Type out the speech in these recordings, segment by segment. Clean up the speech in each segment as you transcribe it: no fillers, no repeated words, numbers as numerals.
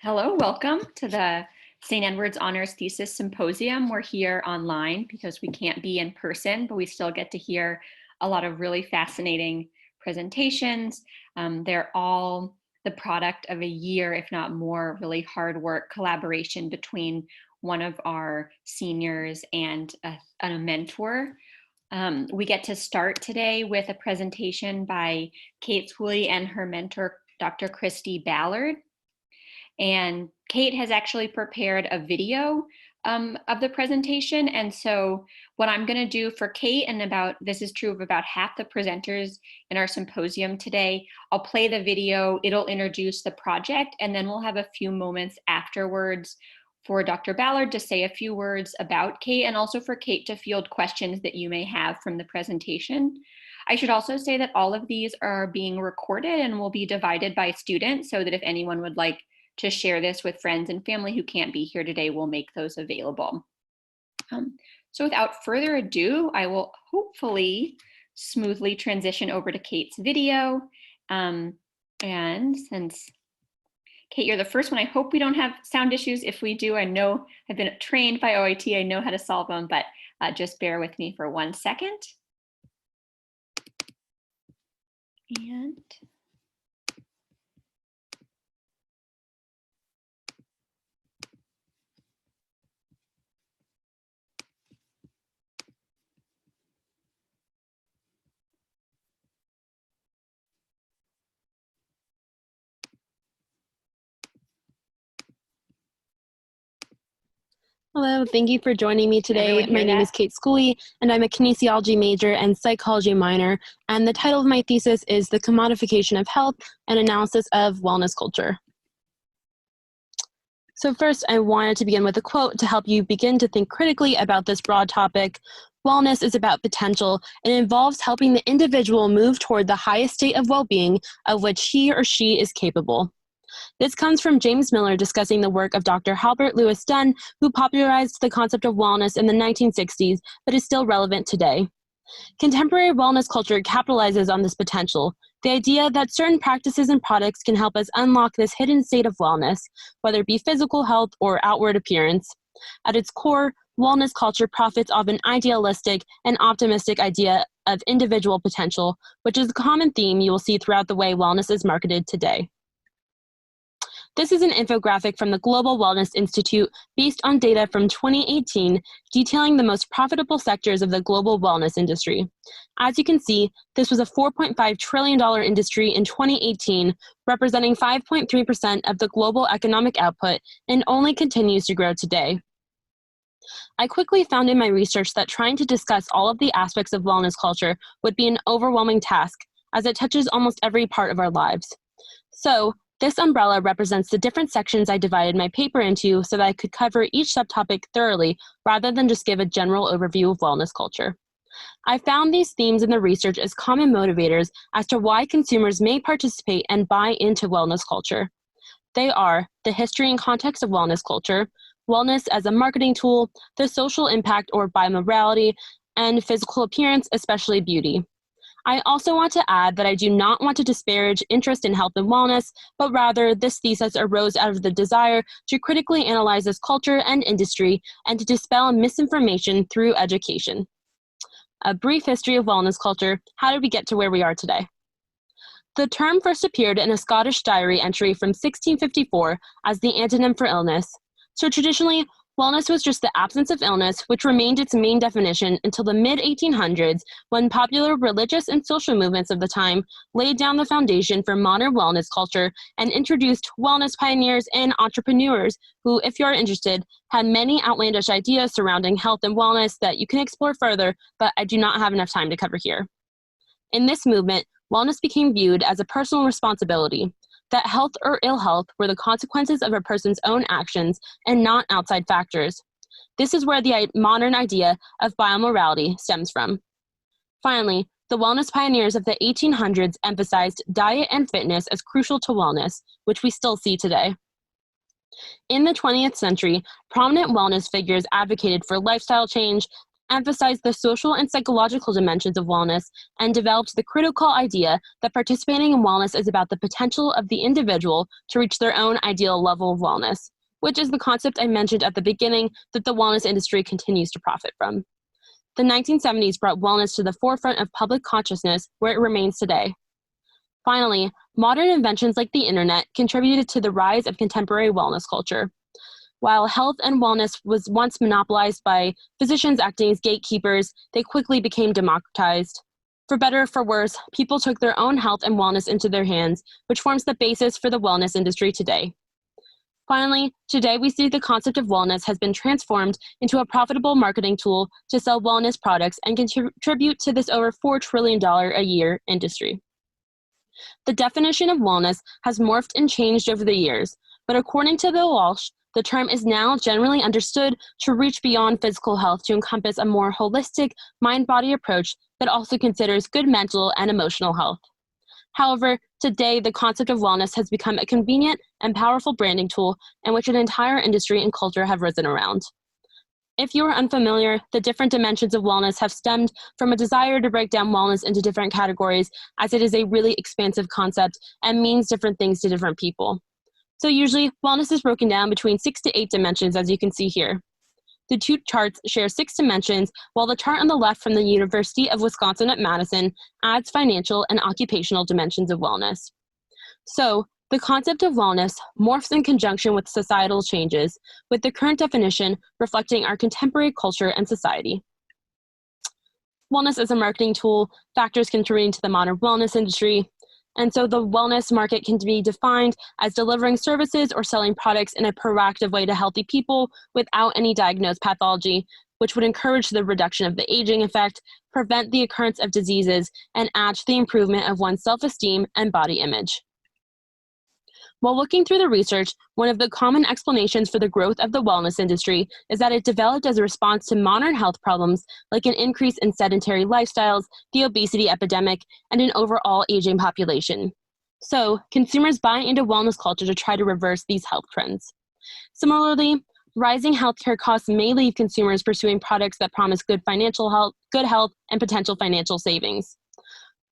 Hello, welcome to the St. Edward's Honors Thesis Symposium. We're here online because we can't be in person, but we still get to hear a lot of really fascinating presentations. They're all the product of a year, if not more, really hard work collaboration between one of our seniors and a mentor. We get to start today with a presentation by Kate Schooley and her mentor, Dr. Christy Ballard. And Kate has actually prepared a video of the presentation. And so what I'm going to do for Kate, and this is true of about half the presenters in our symposium today, I'll play the video, it'll introduce the project, and then we'll have a few moments afterwards for Dr. Ballard to say a few words about Kate, and also for Kate to field questions that you may have from the presentation. I should also say that all of these are being recorded and will be divided by students, so that if anyone would like to share this with friends and family who can't be here today, we'll make those available. So without further ado, I will hopefully smoothly transition over to Kate's video. And since Kate, you're the first one, I hope we don't have sound issues. If we do, I know I've been trained by OIT, I know how to solve them, but just bear with me for 1 second. And Hello, thank you for joining me today. My name is Kate Schooley, and I'm a kinesiology major and psychology minor, and the title of my thesis is The Commodification of Health and Analysis of Wellness Culture. So first, I wanted to begin with a quote to help you begin to think critically about this broad topic. Wellness is about potential and involves helping the individual move toward the highest state of well-being of which he or she is capable. This comes from James Miller discussing the work of Dr. Halbert Lewis Dunn, who popularized the concept of wellness in the 1960s, but is still relevant today. Contemporary wellness culture capitalizes on this potential, the idea that certain practices and products can help us unlock this hidden state of wellness, whether it be physical health or outward appearance. At its core, wellness culture profits off an idealistic and optimistic idea of individual potential, which is a common theme you will see throughout the way wellness is marketed today. This is an infographic from the Global Wellness Institute based on data from 2018 detailing the most profitable sectors of the global wellness industry. As you can see, this was a $4.5 trillion industry in 2018, representing 5.3% of the global economic output, and only continues to grow today. I quickly found in my research that trying to discuss all of the aspects of wellness culture would be an overwhelming task, as it touches almost every part of our lives. So, this umbrella represents the different sections I divided my paper into so that I could cover each subtopic thoroughly rather than just give a general overview of wellness culture. I found these themes in the research as common motivators as to why consumers may participate and buy into wellness culture. They are the history and context of wellness culture, wellness as a marketing tool, the social impact or biomorality, and physical appearance, especially beauty. I also want to add that I do not want to disparage interest in health and wellness, but rather this thesis arose out of the desire to critically analyze this culture and industry and to dispel misinformation through education. A brief history of wellness culture. How did we get to where we are today? The term first appeared in a Scottish diary entry from 1654 as the antonym for illness. So traditionally, wellness was just the absence of illness, which remained its main definition until the mid-1800s, when popular religious and social movements of the time laid down the foundation for modern wellness culture and introduced wellness pioneers and entrepreneurs who, if you're interested, had many outlandish ideas surrounding health and wellness that you can explore further, but I do not have enough time to cover here. In this movement, wellness became viewed as a personal responsibility, that health or ill health were the consequences of a person's own actions and not outside factors. This is where the modern idea of biomorality stems from. Finally, the wellness pioneers of the 1800s emphasized diet and fitness as crucial to wellness, which we still see today. In the 20th century, prominent wellness figures advocated for lifestyle change, emphasized the social and psychological dimensions of wellness, and developed the critical idea that participating in wellness is about the potential of the individual to reach their own ideal level of wellness, which is the concept I mentioned at the beginning that the wellness industry continues to profit from. The 1970s brought wellness to the forefront of public consciousness, where it remains today. Finally, modern inventions like the internet contributed to the rise of contemporary wellness culture. While health and wellness was once monopolized by physicians acting as gatekeepers, they quickly became democratized. For better or for worse, people took their own health and wellness into their hands, which forms the basis for the wellness industry today. Finally, today we see the concept of wellness has been transformed into a profitable marketing tool to sell wellness products and contribute to this over $4 trillion a year industry. The definition of wellness has morphed and changed over the years, but according to Bill Walsh, the term is now generally understood to reach beyond physical health to encompass a more holistic mind-body approach that also considers good mental and emotional health. However, today the concept of wellness has become a convenient and powerful branding tool in which an entire industry and culture have risen around. If you are unfamiliar, the different dimensions of wellness have stemmed from a desire to break down wellness into different categories, as it is a really expansive concept and means different things to different people. So usually, wellness is broken down between 6 to 8 dimensions, as you can see here. The two charts share 6 dimensions, while the chart on the left from the University of Wisconsin at Madison adds financial and occupational dimensions of wellness. So, the concept of wellness morphs in conjunction with societal changes, with the current definition reflecting our contemporary culture and society. Wellness as a marketing tool, factors contributing to the modern wellness industry. And so the wellness market can be defined as delivering services or selling products in a proactive way to healthy people without any diagnosed pathology, which would encourage the reduction of the aging effect, prevent the occurrence of diseases, and add to the improvement of one's self-esteem and body image. While looking through the research, one of the common explanations for the growth of the wellness industry is that it developed as a response to modern health problems like an increase in sedentary lifestyles, the obesity epidemic, and an overall aging population. So, consumers buy into wellness culture to try to reverse these health trends. Similarly, rising healthcare costs may leave consumers pursuing products that promise good health, and potential financial savings.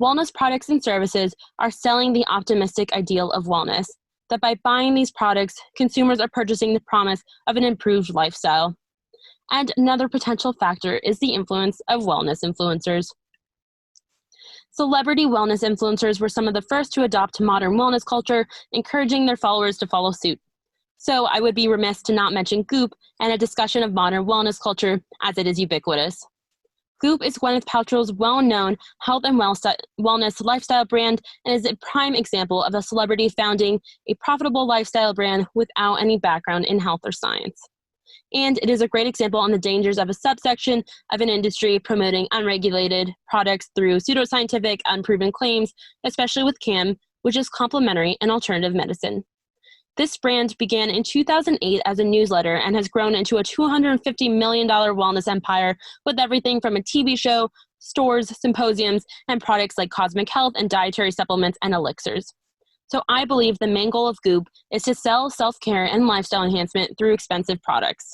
Wellness products and services are selling the optimistic ideal of wellness, that by buying these products, consumers are purchasing the promise of an improved lifestyle. And another potential factor is the influence of wellness influencers. Celebrity wellness influencers were some of the first to adopt modern wellness culture, encouraging their followers to follow suit. So I would be remiss to not mention Goop and a discussion of modern wellness culture, as it is ubiquitous. Goop is Gwyneth Paltrow's well-known health and wellness lifestyle brand and is a prime example of a celebrity founding a profitable lifestyle brand without any background in health or science. And it is a great example on the dangers of a subsection of an industry promoting unregulated products through pseudoscientific, unproven claims, especially with CAM, which is complementary and alternative medicine. This brand began in 2008 as a newsletter and has grown into a $250 million wellness empire with everything from a TV show, stores, symposiums, and products like cosmic health and dietary supplements and elixirs. So I believe the main goal of Goop is to sell self-care and lifestyle enhancement through expensive products.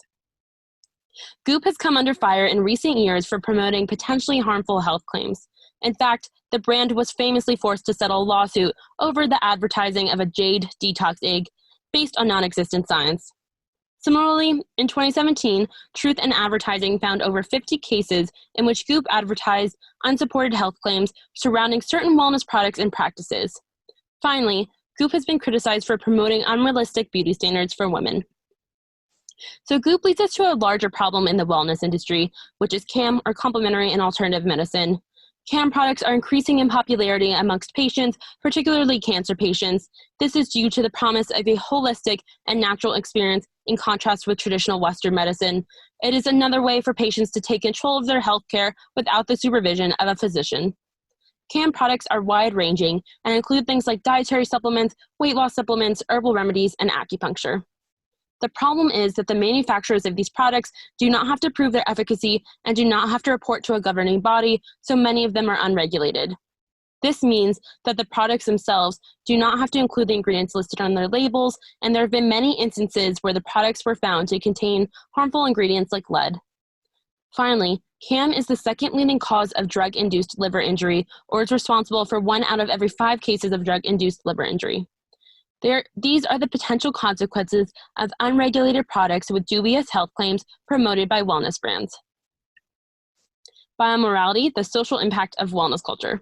Goop has come under fire in recent years for promoting potentially harmful health claims. In fact, the brand was famously forced to settle a lawsuit over the advertising of a jade detox egg based on non-existent science. Similarly, in 2017, Truth in Advertising found over 50 cases in which Goop advertised unsupported health claims surrounding certain wellness products and practices. Finally, Goop has been criticized for promoting unrealistic beauty standards for women. So Goop leads us to a larger problem in the wellness industry, which is CAM, or complementary and alternative medicine. CAM products are increasing in popularity amongst patients, particularly cancer patients. This is due to the promise of a holistic and natural experience in contrast with traditional Western medicine. It is another way for patients to take control of their health care without the supervision of a physician. CAM products are wide-ranging and include things like dietary supplements, weight loss supplements, herbal remedies, and acupuncture. The problem is that the manufacturers of these products do not have to prove their efficacy and do not have to report to a governing body, so many of them are unregulated. This means that the products themselves do not have to include the ingredients listed on their labels, and there have been many instances where the products were found to contain harmful ingredients like lead. Finally, CAM is the second leading cause of drug-induced liver injury, or is responsible for 1 out of every 5 cases of drug-induced liver injury. These are the potential consequences of unregulated products with dubious health claims promoted by wellness brands. Biomorality, the social impact of wellness culture.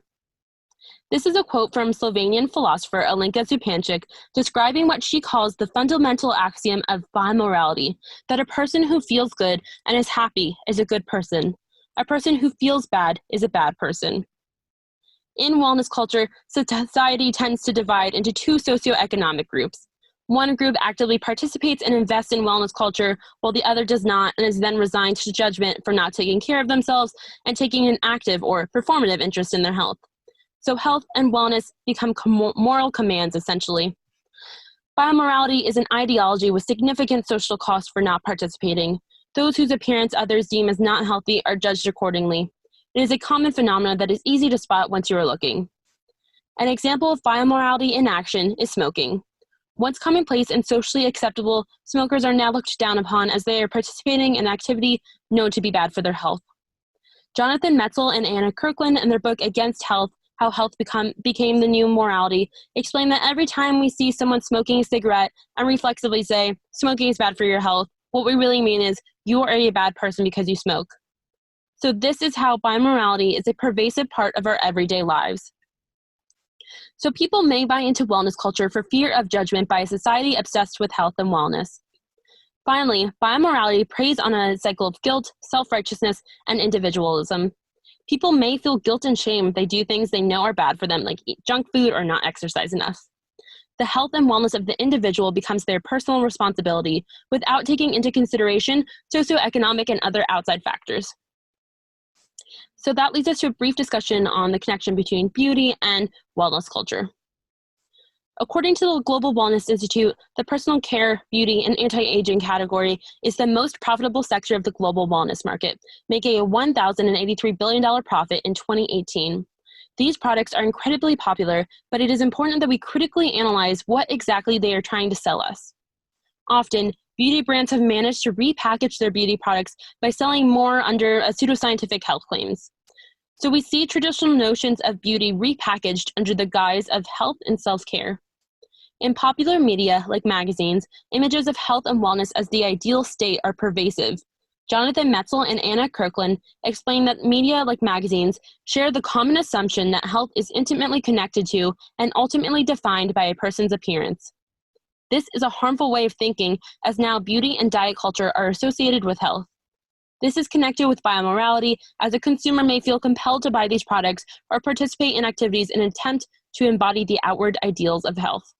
This is a quote from Slovenian philosopher Alenka Zupančič describing what she calls the fundamental axiom of biomorality, that a person who feels good and is happy is a good person. A person who feels bad is a bad person. In wellness culture, society tends to divide into 2 socioeconomic groups. One group actively participates and invests in wellness culture, while the other does not and is then resigned to judgment for not taking care of themselves and taking an active or performative interest in their health. So health and wellness become moral commands, essentially. Biomorality is an ideology with significant social cost for not participating. Those whose appearance others deem as not healthy are judged accordingly. It is a common phenomenon that is easy to spot once you are looking. An example of biomorality in action is smoking. Once commonplace and socially acceptable, smokers are now looked down upon as they are participating in activity known to be bad for their health. Jonathan Metzl and Anna Kirkland, in their book Against Health, How Health Became the New Morality, explain that every time we see someone smoking a cigarette and reflexively say, smoking is bad for your health, what we really mean is, you are a bad person because you smoke. So this is how biomorality is a pervasive part of our everyday lives. So people may buy into wellness culture for fear of judgment by a society obsessed with health and wellness. Finally, biomorality preys on a cycle of guilt, self-righteousness, and individualism. People may feel guilt and shame if they do things they know are bad for them, like eat junk food or not exercise enough. The health and wellness of the individual becomes their personal responsibility without taking into consideration socioeconomic and other outside factors. So that leads us to a brief discussion on the connection between beauty and wellness culture. According to the Global Wellness Institute, the personal care, beauty, and anti-aging category is the most profitable sector of the global wellness market, making a $1,083 billion profit in 2018. These products are incredibly popular, but it is important that we critically analyze what exactly they are trying to sell us. Often, beauty brands have managed to repackage their beauty products by selling more under pseudoscientific health claims. So we see traditional notions of beauty repackaged under the guise of health and self-care. In popular media, like magazines, images of health and wellness as the ideal state are pervasive. Jonathan Metzl and Anna Kirkland explain that media, like magazines, share the common assumption that health is intimately connected to and ultimately defined by a person's appearance. This is a harmful way of thinking, as now beauty and diet culture are associated with health. This is connected with biomorality, as a consumer may feel compelled to buy these products or participate in activities in an attempt to embody the outward ideals of health.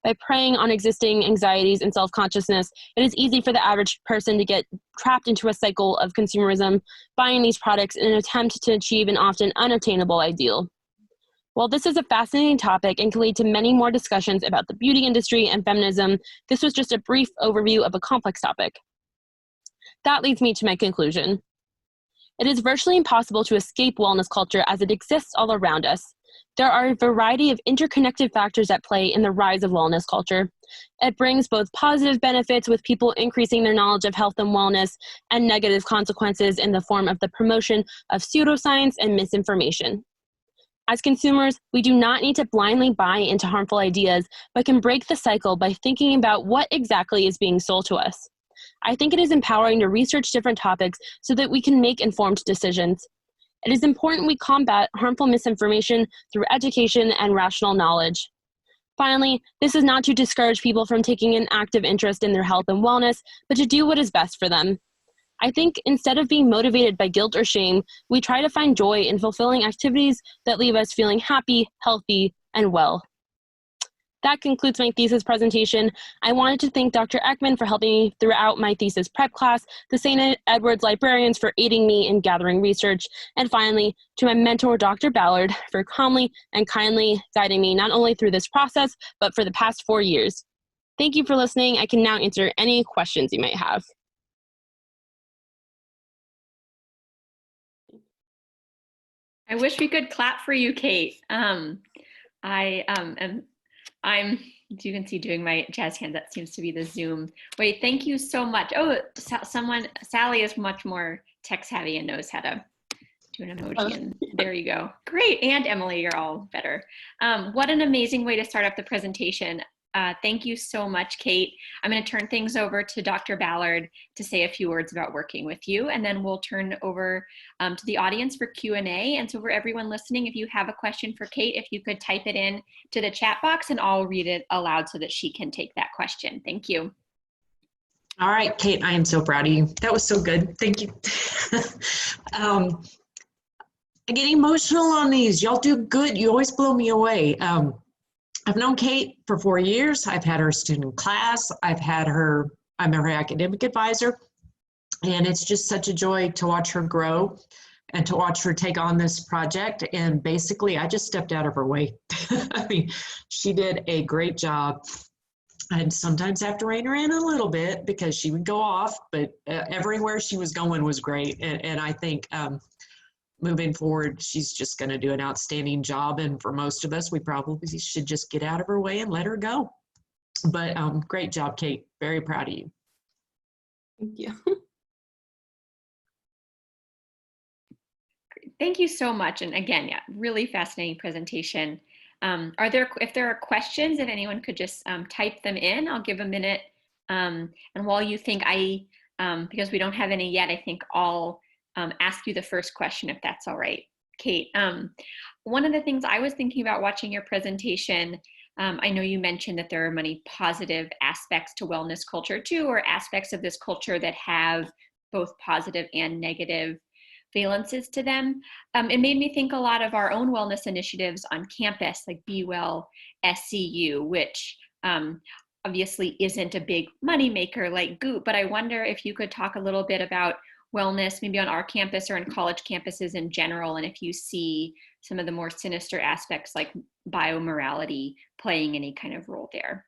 By preying on existing anxieties and self-consciousness, it is easy for the average person to get trapped into a cycle of consumerism, buying these products in an attempt to achieve an often unattainable ideal. While this is a fascinating topic and can lead to many more discussions about the beauty industry and feminism, this was just a brief overview of a complex topic. That leads me to my conclusion. It is virtually impossible to escape wellness culture as it exists all around us. There are a variety of interconnected factors at play in the rise of wellness culture. It brings both positive benefits with people increasing their knowledge of health and wellness, and negative consequences in the form of the promotion of pseudoscience and misinformation. As consumers, we do not need to blindly buy into harmful ideas, but can break the cycle by thinking about what exactly is being sold to us. I think it is empowering to research different topics so that we can make informed decisions. It is important we combat harmful misinformation through education and rational knowledge. Finally, this is not to discourage people from taking an active interest in their health and wellness, but to do what is best for them. I think instead of being motivated by guilt or shame, we try to find joy in fulfilling activities that leave us feeling happy, healthy, and well. That concludes my thesis presentation. I wanted to thank Dr. Ekman for helping me throughout my thesis prep class, the St. Edward's librarians for aiding me in gathering research, and finally, to my mentor, Dr. Ballard, for calmly and kindly guiding me not only through this process, but for the past 4 years. Thank you for listening. I can now answer any questions you might have. I wish we could clap for you, Kate. I'm, as you can see, doing my jazz hand. That seems to be the Zoom. Wait, thank you so much. Oh, Sally is much more tech savvy and knows how to do an Oh. emoji, and there you go. Great, and Emily, you're all better. What an amazing way to start up the presentation. Thank you so much, Kate. I'm going to turn things over to Dr. Ballard to say a few words about working with you, and then we'll turn over to the audience for Q&A. And so for everyone listening, if you have a question for Kate, if you could type it in to the chat box, and I'll read it aloud so that she can take that question. Thank you. All right, Kate, I am so proud of you. That was so good. Thank you. I get emotional on these. Y'all do good. You always blow me away. I've known Kate for 4 years. I've had her student class. I'm her academic advisor. And it's just such a joy to watch her grow and to watch her take on this project. And basically, I just stepped out of her way. I mean, she did a great job. I'd sometimes have to rein her in a little bit because she would go off, but everywhere she was going was great. And I think moving forward, she's just going to do an outstanding job. And for most of us, we probably should just get out of her way and let her go. But great job, Kate. Very proud of you. Thank you. Thank you so much. And again, yeah, really fascinating presentation. If there are questions, if anyone could just type them in, I'll give a minute. And while you think, because we don't have any yet, I think I'll ask you the first question, if that's all right. Kate, one of the things I was thinking about watching your presentation, I know you mentioned that there are many positive aspects to wellness culture too, or aspects of this culture that have both positive and negative valences to them. It made me think a lot of our own wellness initiatives on campus, like Be Well SCU, which obviously isn't a big moneymaker like Goop, but I wonder if you could talk a little bit about wellness, maybe on our campus or in college campuses in general, and if you see some of the more sinister aspects like biomorality playing any kind of role there.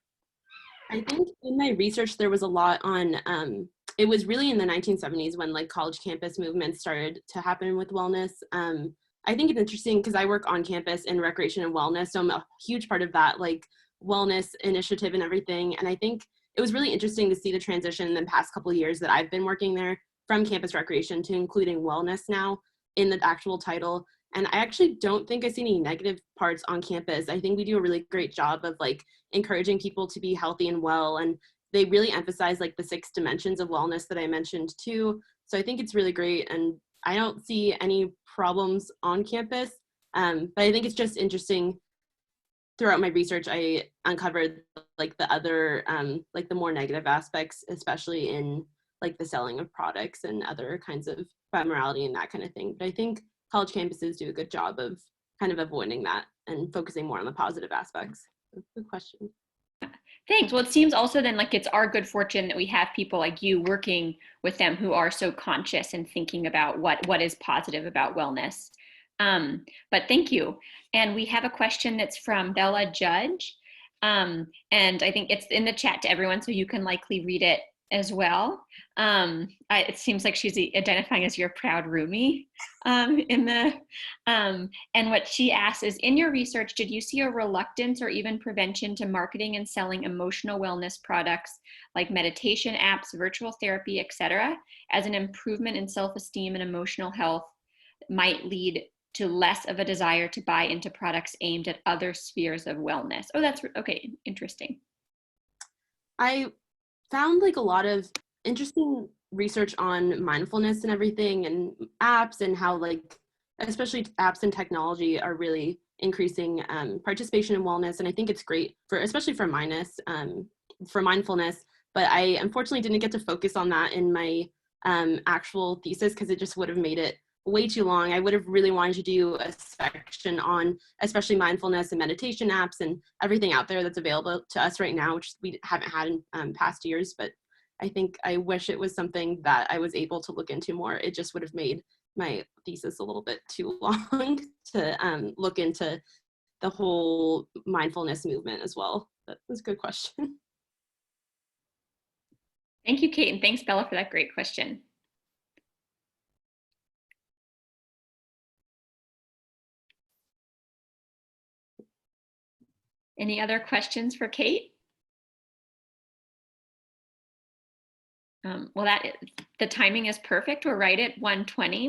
I think in my research, there was a lot on, it was really in the 1970s when like college campus movements started to happen with wellness. I think it's interesting because I work on campus in recreation and wellness, so I'm a huge part of that like wellness initiative and everything. And I think it was really interesting to see the transition in the past couple of years that I've been working there from campus recreation to including wellness now in the actual title. And I actually don't think I see any negative parts on campus. I think we do a really great job of like encouraging people to be healthy and well. And they really emphasize like the 6 dimensions of wellness that I mentioned too. So I think it's really great. And I don't see any problems on campus. But I think it's just interesting. Throughout my research, I uncovered like the other, like the more negative aspects, especially in like the selling of products and other kinds of biomorality and that kind of thing. But I think college campuses do a good job of kind of avoiding that and focusing more on the positive aspects. Good question. Thanks. Well, it seems also then like it's our good fortune that we have people like you working with them who are so conscious and thinking about what is positive about wellness. But thank you. And we have a question that's from Bella Judge. And I think it's in the chat to everyone, so you can likely read it as well. It seems like she's identifying as your proud roomie and what she asks is, in your research, did you see a reluctance or even prevention to marketing and selling emotional wellness products like meditation apps, virtual therapy, etc., as an improvement in self-esteem and emotional health might lead to less of a desire to buy into products aimed at other spheres of wellness? Oh, that's okay. Interesting. I found like a lot of interesting research on mindfulness and everything and apps and how like especially apps and technology are really increasing participation in wellness. And I think it's great for especially for mindfulness, but I unfortunately didn't get to focus on that in my actual thesis because it just would have made it way too long. I would have really wanted to do a section on especially mindfulness and meditation apps and everything out there that's available to us right now, which we haven't had in past years. But I think I wish it was something that I was able to look into more. It just would have made my thesis a little bit too long to look into the whole mindfulness movement as well. That was a good question. Thank you, Kate, and thanks, Bella, for that great question. Any other questions for Kate? Well, the timing is perfect. We're right at 1:20.